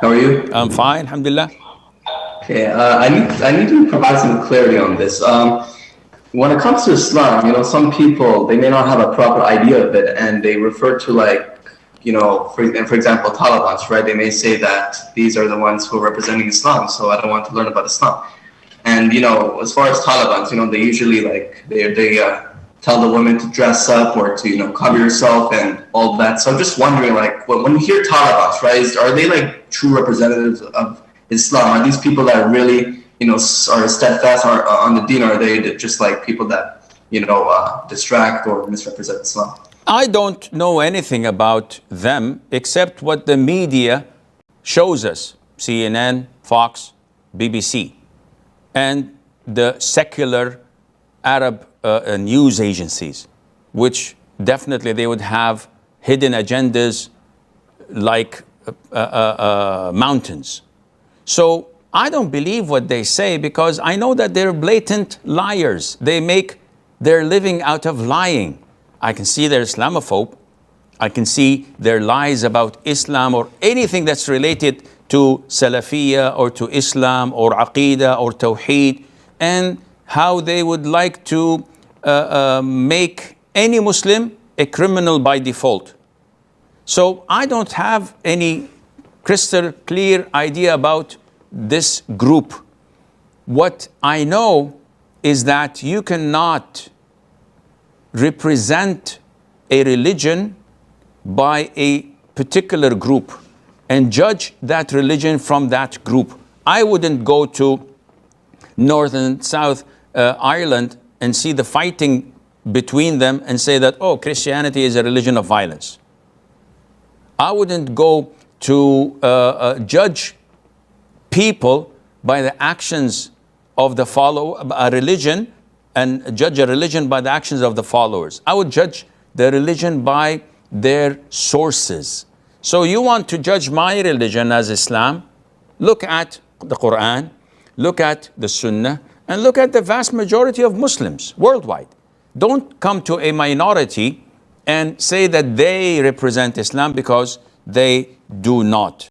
How are you? I'm fine, alhamdulillah. Okay, I need to provide some clarity on this. When it comes to Islam, some people they may not have a proper idea of it, and they refer to for example, Taliban, right? They may say that these are the ones who are representing Islam, so I don't want to learn about Islam. And as far as Taliban, they usually they tell the women to dress up or to cover yourself and all that. So I'm just wondering, like, when you hear Taliban, right, are they like true representatives of Islam? Are these people that really are steadfast on the deen, or are they just like people that distract or misrepresent Islam? I don't know anything about them except what the media shows us, CNN, Fox, BBC, and the secular Arab news agencies, which definitely they would have hidden agendas like mountains. So I don't believe what they say because I know that they're blatant liars. They make their living out of lying. I can see they're Islamophobe. I can see their lies about Islam or anything that's related to Salafiyya or to Islam or Aqidah or Tawheed, and how they would like to make any Muslim a criminal by default. So I don't have any crystal clear idea about this group. What I know is that you cannot represent a religion by a particular group and judge that religion from that group. I wouldn't go to Northern South Ireland and see the fighting between them and say that, oh, Christianity is a religion of violence. I wouldn't go to judge people by the actions of the a religion, and judge a religion by the actions of the followers. I would judge the religion by their sources. So you want to judge my religion as Islam? Look at the Qur'an, look at the Sunnah, and look at the vast majority of Muslims worldwide. Don't come to a minority and say that they represent Islam, because they do not.